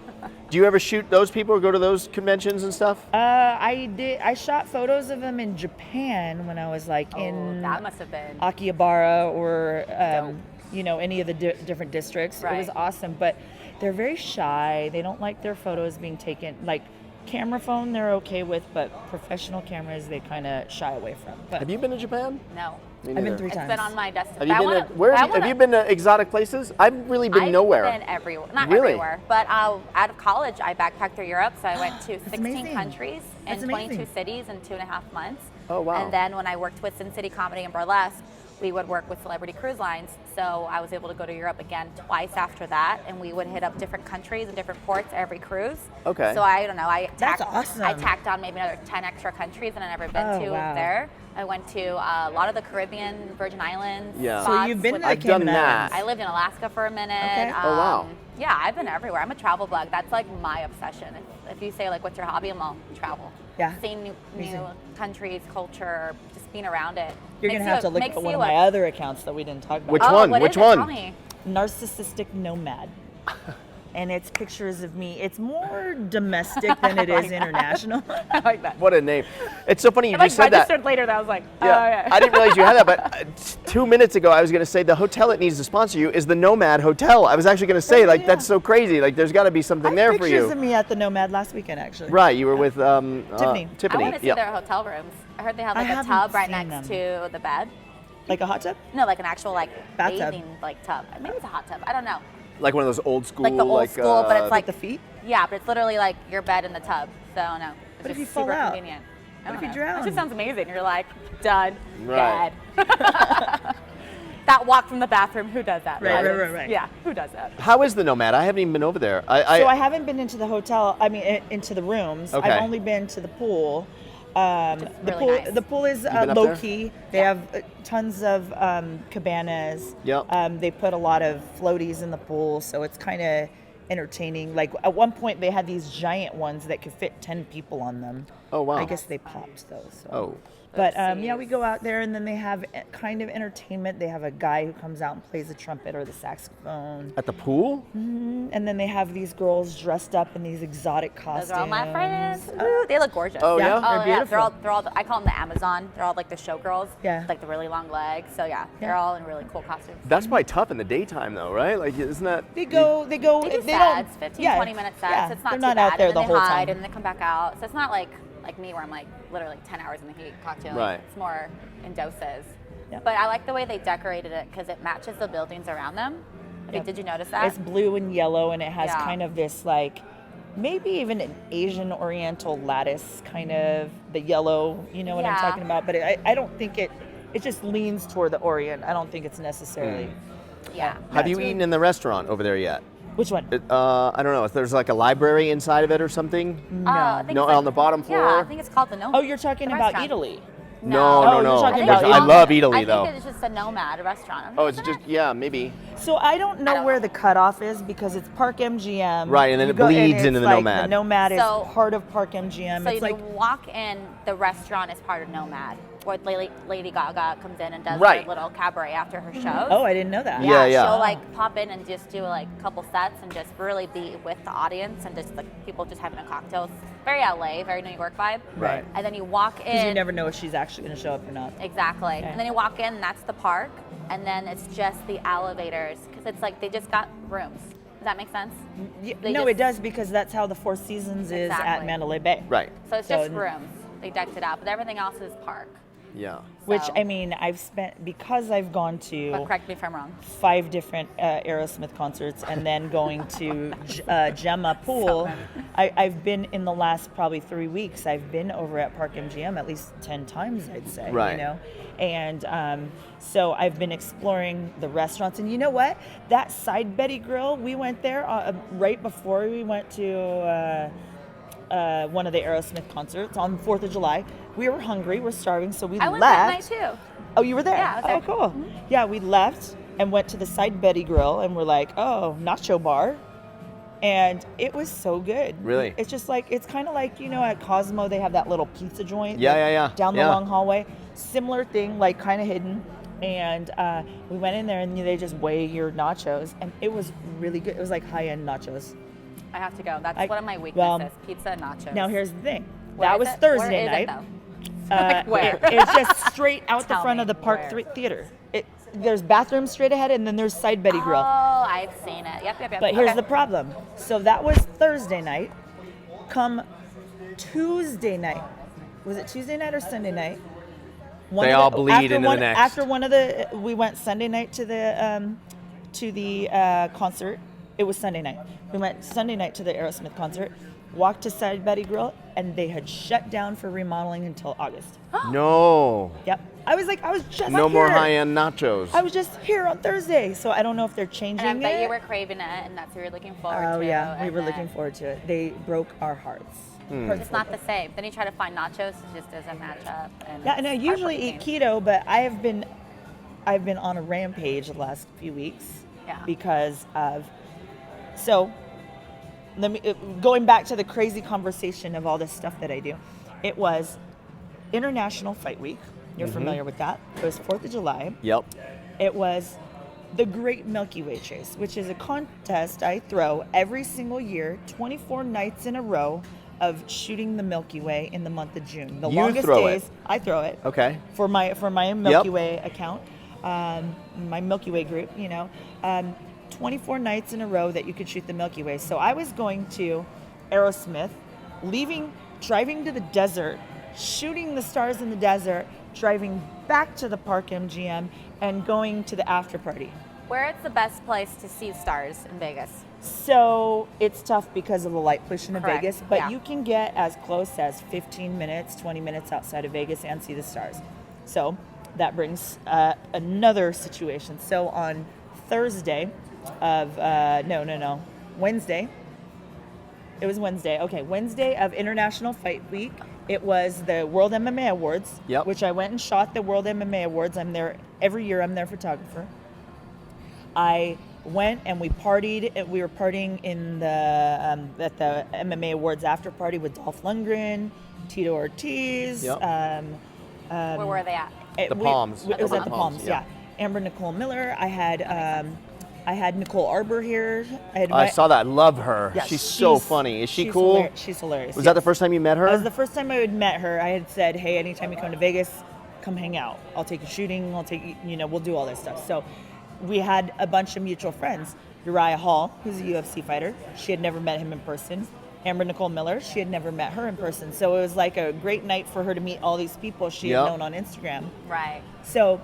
Do you ever shoot those people or go to those conventions and stuff? I did. I shot photos of them in Japan when I was like Oh, in that must have been. Akihabara or Dope. you know, any of the different districts. It was Right. awesome, but they're very shy. They don't like their photos being taken like camera phone. They're okay with, but professional cameras they kind of shy away from. But Have you been to Japan? No. Me I've been neither. 3 It's times. been on my desk. Have you been to where? Have you been to exotic places? I've really been nowhere. I've been everywhere. Not Really? everywhere, but out of college, I backpacked through Europe. So I went to 16 amazing. countries That's and 22 amazing. cities in 2.5 months. Oh, wow. And then when I worked with Sin City Comedy and Burlesque, we would work with Celebrity Cruise Lines. So I was able to go to Europe again twice after that, and we would hit up different countries and different ports every cruise. Okay. So I don't know. That's awesome. I tacked on maybe another 10 extra countries that I've never been Oh, to wow. there. I went to a lot of the Caribbean, Virgin Islands. Yeah. So spots you've been with- to the I've done Cayman that. Islands. I lived in Alaska for a minute. Okay. Oh, wow. Yeah, I've been everywhere. I'm a travel bug. That's like my obsession. If you say like, what's your hobby? I'm all travel. Yeah. Seeing new Amazing. countries, culture, just just being around it. You're going to have to look at one of my other accounts that we didn't talk about. Which one? What Which is it? one? Tell me. Narcissistic Nomad. And it's pictures of me. It's more domestic than it is international. I like that. What a name. It's so funny you I just said that. registered later that I was like, oh, Yeah, yeah. I didn't realize you had that, but 2 minutes ago I was going to say the hotel that needs to sponsor you is the Nomad Hotel. I was actually going to say, Oh, like, yeah. that's so crazy. Like, there's got to be something there for pictures you. of me at the Nomad last weekend, actually. Right, you were with Tiffany. Tiffany. I want to see yeah. their hotel rooms. I heard they have like I a haven't tub right seen next them. to the bed. Like a hot tub? No, like an actual like Bathtub. bathing like tub. Maybe it's a hot tub. I don't know. Like one of those old school, Like the old school, but it's like The feet? yeah, but it's literally like your bed in the tub. So no, it's What if just you fall super out? convenient. I What don't if you know. drown? That just sounds amazing. You're like done, Right. dead. That walk from the bathroom. Who does that? Right. Yeah, who does that? How is the Nomad? I haven't even been over there. So I haven't been into the hotel. I mean, into the rooms. Okay. I've only been to the pool. The really pool. nice. The pool is been up low there? key. They have tons of cabanas. Yep. They put a lot of floaties in the pool, so it's kind of entertaining. Like at one point, they had these giant ones that could fit 10 people on them. Oh, wow. I guess they popped those. So. Oh. But yeah, Oopsies. we go out there and then they have kind of entertainment. They have a guy who comes out and plays the trumpet or the saxophone. At the pool? And then they have these girls dressed up in these exotic costumes. Those are all my friends. Ooh, they look gorgeous. Oh, yeah? They're Oh yeah, beautiful. they're all. I call them the Amazon. They're all like the showgirls. Yeah. With, like the really long legs. So yeah, they're Yeah. all in really cool costumes. That's probably tough in the daytime, though, right? Like, isn't that? They go. They do They sets, don't. 15, yeah, 20 minute sets. yeah, It's not they're too not bad. out there and the then whole they hide time. and then they come back out. So it's not like me where I'm like literally 10 hours in the heat cocktail. Right. It's more in doses. Yeah. But I like the way they decorated it because it matches the buildings around them. Yeah. Did you notice that? It's blue and yellow, and it has Yeah. kind of this like, maybe even an Asian Oriental lattice kind of the yellow. You know what I'm Yeah. talking about? But I don't think it. It just leans toward the Orient. I don't think it's necessarily. yeah. Have you it's really- eaten in the restaurant over there yet? Which one? I don't know. If there's like a library inside of it or something. I think No, it's like- on the bottom Yeah, floor? I think it's called the Nomad. Oh, you're talking the about restaurant. Italy. No, Oh, no, you're no. talking Which about I Italy. love Italy, I though. think it's just a Nomad restaurant. Oh, it's Isn't just it? yeah, maybe. So I don't know don't where know. the cutoff is because it's Park MGM. Right, and then You it go- bleeds it's into the like Nomad. The Nomad is So- part of Park MGM. So it's you like walk in, the restaurant is part of Nomad, where Lady Gaga comes in and does Right. her little cabaret after her shows. oh, I didn't know that. Yeah, yeah. She'll like pop in and just do like a couple sets and just really be with the audience and just like people just having a cocktail. It's very LA, very New York vibe. Right. And then you walk Because you in. never know if she's actually going to show up or not. Exactly. Okay. And then you walk in, and that's the park, and then it's just the elevators because it's like they just got rooms. Does that make sense? They No, just- it does because that's how the Four Seasons is at Exactly. Mandalay Bay. Right. So it's So- just rooms. They decked it out, but everything else is park. Yeah. Which, So- I mean, I've spent, because I've gone But to correct me if I'm wrong. 5 different Aerosmith concerts and then going to Gemma Pool, I've been in the last probably 3 weeks, I've been over at Park MGM at least 10 times, I'd say. Right. You know? And so I've been exploring the restaurants. And you know what? That Side Betty Grill, we went there right before we went to one of the Aerosmith concerts on the 4th of July. We were hungry, we're starving, so we I left. went that night too. Oh, you were there? Yeah, I was there. Oh, cool. Yeah, we left and went to the Side Betty Grill and we're like, oh, nacho bar. And it was so good. Really? It's just like, it's kind of like, you know, at Cosmo, they have that little pizza joint. Yeah, like, yeah, yeah. Down the Yeah. long hallway. Similar thing, like kind of hidden. And we went in there and they just weigh your nachos. And it was really good. It was like high-end nachos. I have to go. That's I- one of my well, weaknesses. Pizza and nachos. Now, here's the thing. Where that is was it? Thursday Where is night. It, though? Where? It's just straight out the Tell front me, of the Park where? Theater. There's bathrooms straight ahead, and then there's Side Betty Grill. Oh, I've seen it. Yep. But here's Okay. the problem. So that was Thursday night. Come Tuesday night. Was it Tuesday night or Sunday night? They all bleed after into the one, next. After one of the, we went Sunday night to the concert. It was Sunday night. We went Sunday night to the Aerosmith concert. Walked to Side Betty Grill, and they had shut down for remodeling until August. No. Yep. I was just No more here. high-end nachos. I was just here on Thursday, so I don't know if they're changing And I bet it. you were craving it, and that's what you're looking forward to. Oh yeah, we and were then looking forward to it. They broke our hearts. It's not the same. Then you try to find nachos, it just doesn't match up. And Yeah, and I it's usually eat heartbreaking. keto, but I've been on a rampage the last few weeks Yeah. because of. So, going back to the crazy conversation of all this stuff that I do, it was International Fight Week. You're familiar with that. It was 4th of July. Yep. It was the Great Milky Way Chase, which is a contest I throw every single year, 24 nights in a row of shooting the Milky Way in the month of June. The You longest throw days, it. I throw it. Okay. For my Milky Way account, my Milky Way group, 24 nights in a row that you could shoot the Milky Way. So I was going to Aerosmith, driving to the desert, shooting the stars in the desert, driving back to the Park MGM, and going to the after party. Where is the best place to see stars in Vegas? So it's tough because of the light pollution of Correct, Vegas, but yeah. you can get as close as 15 minutes, 20 minutes outside of Vegas and see the stars. So that brings another situation. So on Thursday of, Wednesday. It was Wednesday. Okay, Wednesday of International Fight Week. It was the World MMA Awards, which I went and shot the World MMA Awards. I'm there every year. I'm their photographer. I went and we partied. We were partying in the at the MMA Awards after party with Dolph Lundgren, Tito Ortiz. Yep. Where were they at? The Palms. It was at the Palms. Yeah. Amber Nicole Miller. I had Nicole Arbor here. I saw that. I love her. Yeah, she's so funny. Is she cool? She's hilarious. Was that the first time you met her? That was the first time I had met her. I had said, hey, anytime you come to Vegas, come hang out. I'll take you shooting. I'll take you, we'll do all this stuff. So we had a bunch of mutual friends. Uriah Hall, who's a UFC fighter. She had never met him in person. Amber Nicole Miller, she had never met her in person. So it was like a great night for her to meet all these people she had known on Instagram. Right. So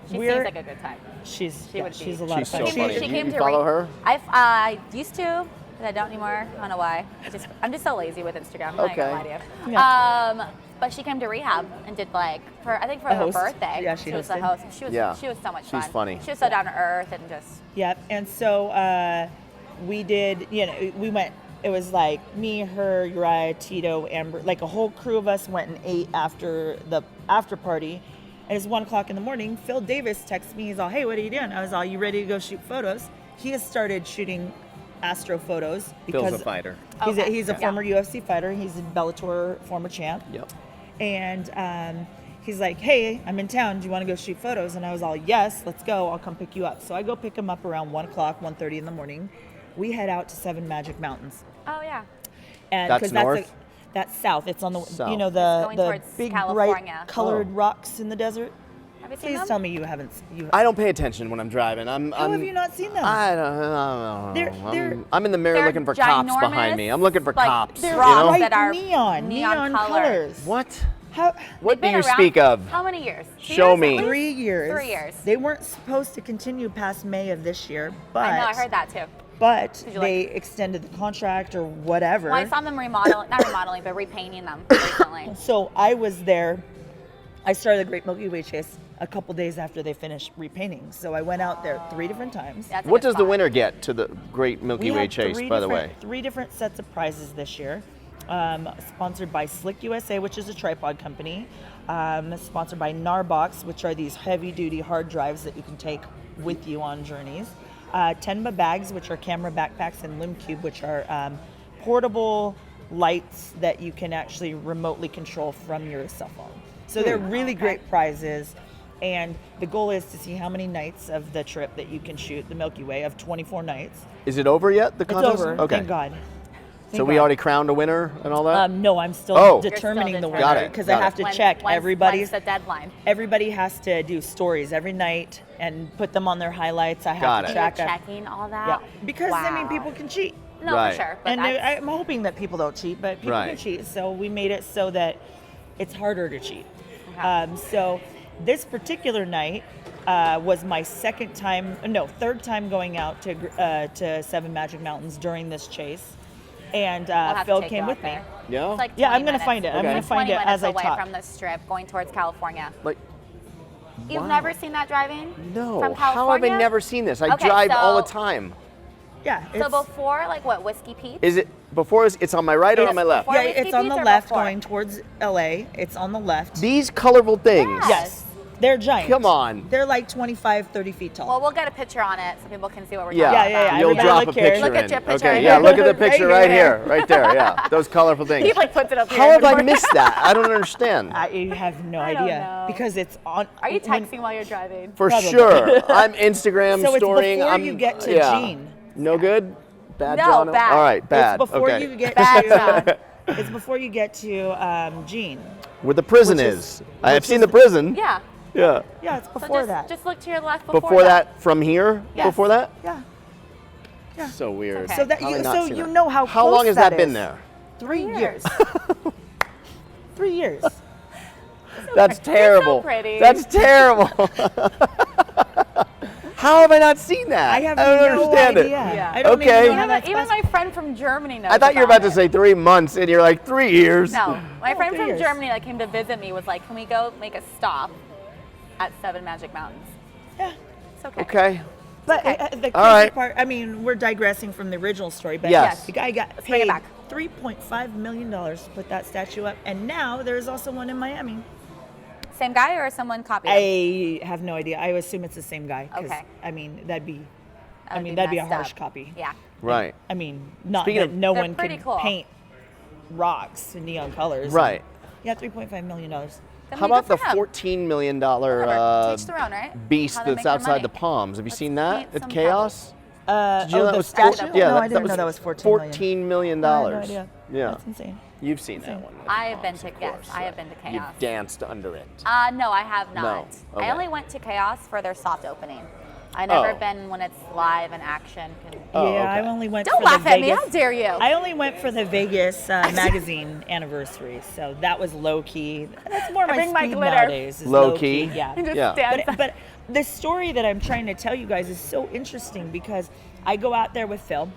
she seems like a good time. She's a lot She's of fun. so funny. She came you to follow her? I used to, but I don't anymore. I don't know why. I'm just so lazy with Instagram. I'm not gonna lie to you. Yeah. But she came to rehab and did for her host. birthday. Yeah, she was the hosted. host. She was so much fun. She's funny. She was so down to earth and just. Yep. And so we did. We went. It was like me, her, Uriah, Tito, Amber. Like a whole crew of us went and ate after the after party. And it's 1:00 in the morning. Phil Davis texts me. He's all, "Hey, what are you doing?" I was all, "You ready to go shoot photos?" He has started shooting astro photos because Phil's a fighter. He's a former UFC fighter. He's a Bellator former champ. Yep. And he's like, "Hey, I'm in town. Do you want to go shoot photos?" And I was all, "Yes, let's go. I'll come pick you up." So I go pick him up around 1:00, 1:30 in the morning. We head out to Seven Magic Mountains. Oh yeah. And That's north? That's south. It's on the South. Going the towards big California. bright colored rocks in the desert. Have you seen Please them? tell me you haven't. I don't pay attention when I'm driving. How have you not seen them? I don't know. They're- I'm in the mirror They're looking for cops behind me. I'm looking for like, cops. they're You rocks know? that are neon colors. What? How? What do Been you around speak of? How many years? 2 Show years me. at least? 3 years. 3 years. They weren't supposed to continue past May of this year, but I know. I heard that too. But Did you they extended the contract or whatever. Well, I saw them not remodeling, but repainting them recently. So I was there. I started the Great Milky Way Chase a couple days after they finished repainting. So I went out there 3 different times. That's a What good does the spot. winner get to the Great Milky We Way had Chase, three by the way? 3 different sets of prizes this year. Sponsored by Slick USA, which is a tripod company. Sponsored by Narbox, which are these heavy-duty hard drives that you can take with you on journeys. Tenba bags, which are camera backpacks, and LimCube, which are portable lights that you can actually remotely control from your cell phone. So they're really great prizes. And the goal is to see how many nights of the trip that you can shoot the Milky Way of 24 nights. Is it over yet, the It's contest? over, Okay. thank God. So we already crowned a winner and all that? No, I'm still Oh. determining You're the still winner Got it, because got I have it. to When- check when's everybody's. the deadline? Everybody has to do stories every night and put them on their highlights. I have Got to it. You're track. checking all that. Yeah, because I mean, Wow. people can cheat, No, Right. for sure. But and that's- I'm hoping that people don't cheat, but people Right. can cheat. So we made it so that it's harder to cheat. Okay. So this particular night was my third time going out to Seven Magic Mountains during this chase, and We'll have to Phil take came you with out me. there. Yeah? It's like Yeah, 20 I'm gonna minutes. find it. I'm Okay. gonna It's find 20 it as minutes I away talk. from the strip, going towards California. Like, You've wow. never seen that driving? No. From How have I California? never seen this? I Okay, drive all the so- time. Yeah, So before, like what, Whiskey Pete's? Is it before? It's on my right or on my left? before- yeah, Whiskey it's on Pete's the or left before? going towards LA. It's on the left. These colorful things. Yes. They're giant. Come on. They're like 25, 30 feet tall. Well, we'll get a picture on it so people can see what we're Yeah, talking yeah, about. You'll Everybody drop a look here. picture Look at in. your picture Okay, right yeah, here. look at the picture Right right here. here, right there, yeah. Those colorful things. He like puts it up here. How have I missed that? I don't understand. I have no I don't idea know. because it's on. Are you when- texting while you're driving? For Probably. sure. I'm Instagram So it's storing. before I'm, you get to yeah. Gene. No good? Bad, No, John? bad. All right, bad. It's before okay. you get Bad to. John. It's before you get to Gene. Where the prison Which is. is- I have which seen is- the prison. Yeah. Yeah. Yeah, it's So before that. just look to your left before, Before that, from here? Yes. Before that? Yeah. So weird. Okay. So that How have I you not so seen you that? know how How close long has that been is. there? 3 years. years. 3 years. That's terrible. pretty. That's terrible. How have I not seen that? I have don't no understand idea. it. Yeah. I don't Okay. even know how that's Even possible. my friend from Germany knows. I thought you were about to it. say 3 months, and you're like 3 years. No, my friend 3 from years. Germany that came to visit me was like, "Can we go make a stop at 7 Magic Mountains?" Yeah. It's okay. Okay. But okay. the crazy All right. part, I mean, we're digressing from the original story, but Yes. the guy got Let's bring it paid back. $3.5 million to put that statue up, and now there's also one in Miami. Same guy or someone copied him? I have no idea. I assume it's the same guy. 'Cause, Okay. I mean, that'd be That would that'd be a messed harsh up. copy. Yeah. Right. I mean, not Speaking that of- no They're one pretty could cool. paint rocks in neon colors. Right. Yeah, $3.5 million. Then How we about go the for him. $14 million Whatever. Teach their own, right? beast How to that's make their outside money. the Palms? Have you Let's seen that paint at some Chaos? Did you know Oh, that the was statue? Yeah, no, that, I didn't know that was 14 million. $14 million. I had no idea. Yeah. That's insane. You've seen that one. I have been to of yes, course, I have right. been to Chaos. You've danced under it. No, I have not. Okay. I only went to Chaos for their soft opening. I never Oh. been when it's live and action. Oh, Yeah, I okay. only went Don't for laugh the at Vegas. me! How dare you? I only went for the Vegas magazine anniversary, so that was low key. That's more I my bring my speed glitter. nowadays. Is Low key? Yeah. Just Yeah. dance. But the story that I'm trying to tell you guys is so interesting because I go out there with Phil.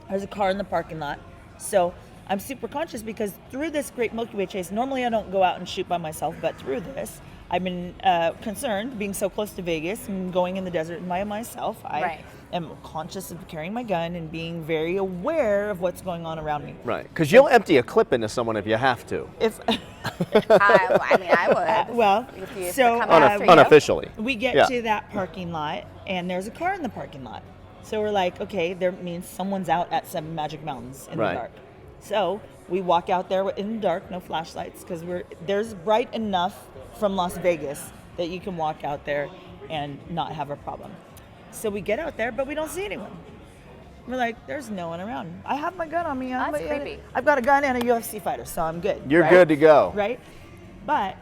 There's a car in the parking lot, so I'm super conscious because through this Great Milky Way chase, normally I don't go out and shoot by myself, but through this, I've been concerned being so close to Vegas and going in the desert by myself. I Right. am conscious of carrying my gun and being very aware of what's going on around me. Right. Because you'll empty a clip into someone if you have to. If I mean, I would. well, If you so come after you. Unofficially. we get Yeah. to that parking lot and there's a car in the parking lot. So we're like, okay, that means someone's out at 7 Magic Mountains in Right. the dark. So we walk out there in the dark, no flashlights, because there's bright enough from Las Vegas that you can walk out there and not have a problem. So we get out there, but we don't see anyone. We're like, there's no one around. I have my gun on me. That's creepy. I've got a gun and a UFC fighter, so I'm good. You're right? good to go. Right? But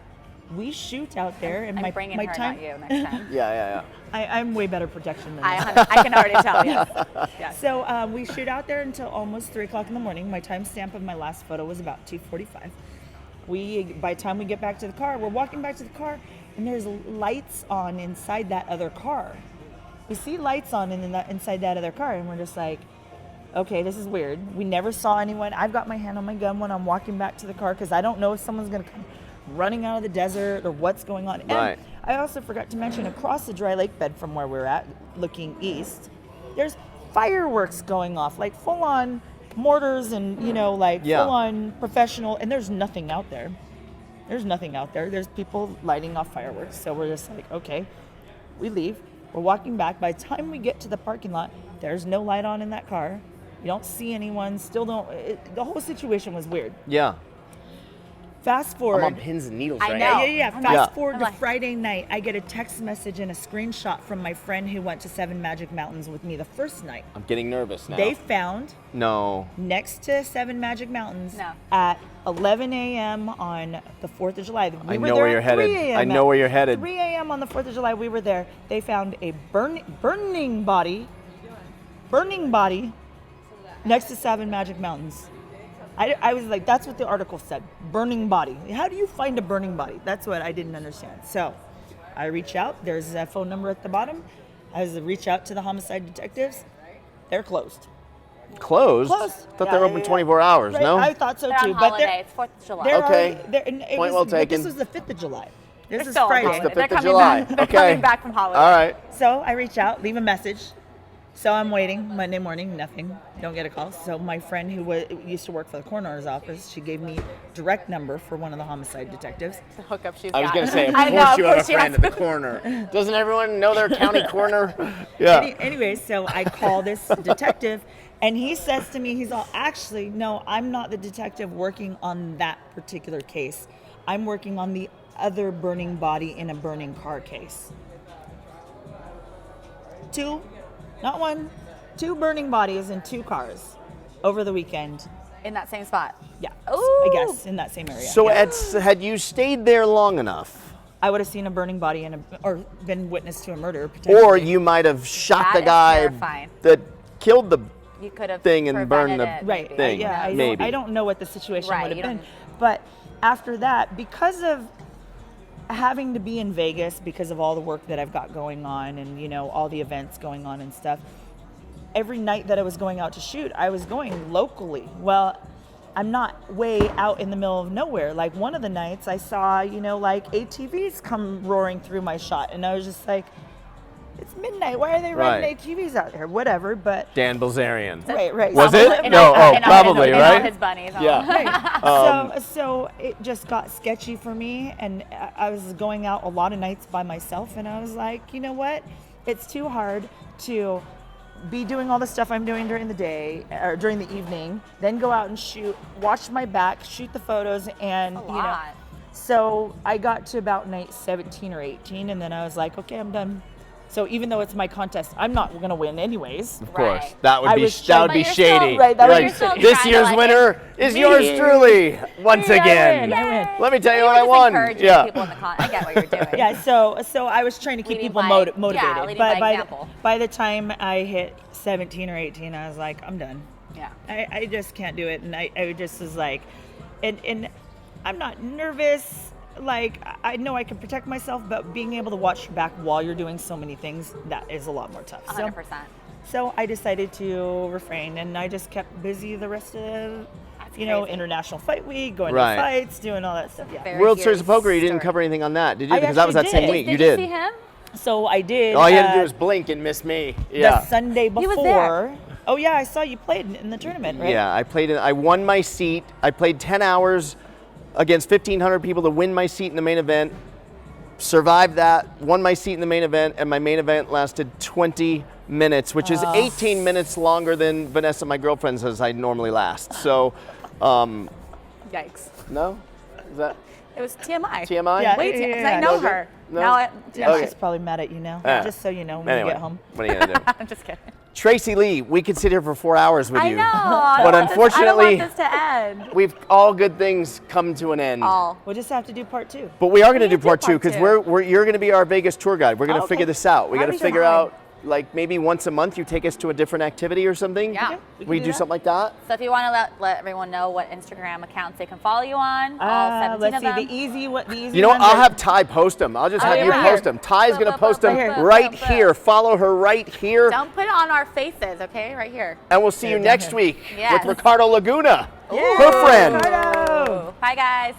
we shoot out there, and I'm my bringing my her, time. not you, next time. Yeah. I'm way better protection than I, this. I can already tell. Yes. Yes. So we shoot out there until almost 3 o'clock in the morning. My timestamp of my last photo was about 2:45. By the time we get back to the car, we're walking back to the car, and there's lights on inside that other car. We see lights on inside that other car, and we're just like, okay, this is weird. We never saw anyone. I've got my hand on my gun when I'm walking back to the car because I don't know if someone's going to come running out of the desert or what's going on. Right. And I also forgot to mention across the dry lake bed from where we're at, looking east, there's fireworks going off, like full on mortars and, Yeah. full on professional, and there's nothing out there. There's nothing out there. There's people lighting off fireworks. So we're just like, okay, we leave. We're walking back. By the time we get to the parking lot, there's no light on in that car. You don't see anyone. The whole situation was weird. Yeah. Fast forward. I'm on pins and needles I right know. now. Yeah. I'm Fast like- forward I'm to like- Friday night. I get a text message and a screenshot from my friend who went to 7 Magic Mountains with me the first night. I'm getting nervous now. They found No. next to 7 Magic Mountains No. at 11 a.m. on the 4th of July. We I were know there where you're at headed. 3 a.m. I know where you're headed. 3 a.m. on the 4th of July, we were there. They found a burning body next to 7 Magic Mountains. I was like, that's what the article said, burning body. How do you find a burning body? That's what I didn't understand. So I reach out. There's a phone number at the bottom. I reach out to the homicide detectives. They're closed. Closed? Closed. Thought Yeah, they were open yeah. 24 hours, Right? no? I thought so They're too. on But holiday. It's 4th of July. they're Okay. already, they're, and it Point was, well but taken. This was the 5th of July. This They're is still on Friday. holiday. the They're 5th of coming July. back. They're Okay. coming back from holiday. All right. So I reach out, leave a message. So I'm waiting Monday morning, nothing, don't get a call. So my friend who used to work for the coroner's office, she gave me direct number for one of the homicide detectives. The hookup she's I was got. going to say, of I know, course you have a course she friend has. at the coroner. Doesn't everyone know their county coroner? Yeah. Anyway, so I call this detective, and he says to me, he's all, actually, no, I'm not the detective working on that particular case. I'm working on the other burning body in a burning car case. 2, not 1, 2 burning bodies in 2 cars over the weekend. In that same spot. Yeah, Ooh. I guess in that same area. So yeah. had you stayed there long enough, I would have seen a burning body or been witness to a murder potentially. or you might have shot That the is guy terrifying. that killed the You could have thing and burned prevented the it, right maybe. thing. yeah, maybe. I don't know what the situation Right, would have you been, don't- but after that, because of having to be in Vegas, because of all the work that I've got going on and all the events going on and stuff, every night that I was going out to shoot, I was going locally. Well, I'm not way out in the middle of nowhere. Like one of the nights I saw like ATVs come roaring through my shot, and I was just like, it's midnight, why are they running Right. ATVs out there? Whatever. But Dan Bilzerian. right. Was So- it? And No, all- oh, and all- probably, and all right? his bunnies. Yeah. So it just got sketchy for me, and I was going out a lot of nights by myself, and I was like, you know what? It's too hard to be doing all the stuff I'm doing during the day or during the evening, then go out and shoot, watch my back, shoot the photos, and A lot. So I got to about night 17 or 18, and then I was like, okay, I'm done. So even though it's my contest, I'm not going to win anyways. Of course, Right. that would I be was that would But be you're still- shady. right, that You're would like, be shady. this Trying to year's like winner is Me. yours truly. Once Me, I again, win, I win. let me tell you You're what I just won. encouraging Yeah. people in the I get what you're doing. Yeah, so I was trying to keep Leading people by- motivated. yeah, leading but by example. by the time I hit 17 or 18, I was like, I'm done. Yeah. I just can't do it. And I just was like, and I'm not nervous. Like, I know I can protect myself, but being able to watch your back while you're doing so many things, that is a lot more tough. 100%. So I decided to refrain, and I just kept busy the rest of, That's crazy. International Fight Week, going Right. to fights, doing all that stuff. Yeah. Very World Series serious of Poker, you didn't story. cover anything on that, did you? I Because that was that actually same did. week. Did You you did. see him? So I did. All you had to do was blink and miss me. Yeah. The Sunday He was before. there. Oh yeah, I saw you played in the tournament, right? Yeah, I won my seat. I played 10 hours against 1,500 people to win my seat in the main event. Survived that, won my seat in the main event, and my main event lasted 20 minutes, which is 18 minutes longer than Vanessa, my girlfriend, says I normally last. So, Yikes. no? Is that It was TMI. TMI? Yeah. Wait, because I know No good? her. No? Now I, Yeah, Okay. she's probably mad at you now. Yeah. Just so you know when Anyway, you get home. what are you gonna do? I'm just kidding. Tracy Lee, we could sit here for 4 hours with I you. know. I But don't want unfortunately, this to end. we've all good things come to an end. All. We'll just have to do part 2. But we are going to We do do part 2 part because two. you're going to be our Vegas tour guide. We're going to Okay. figure this out. We got to That'd be figure fun. out, like, maybe once a month you take us to a different activity or something. Yeah. Okay, we can We do do that. something like that. So if you want to let everyone know what Instagram accounts they can follow you on, all 17 Let's of see, them. the easy one. The easy You know what? ones I'll are- have Ty post them. I'll just Oh, have yeah, you right post here. them. Ty's Boom, going to boom, post boom, them boom, right boom, boom. here. Follow her right here. Don't put on our faces, okay? Right here. And we'll see you Down next here. week Yes. with Ricardo Laguna, Yay, her friend. Ricardo! Bye, guys.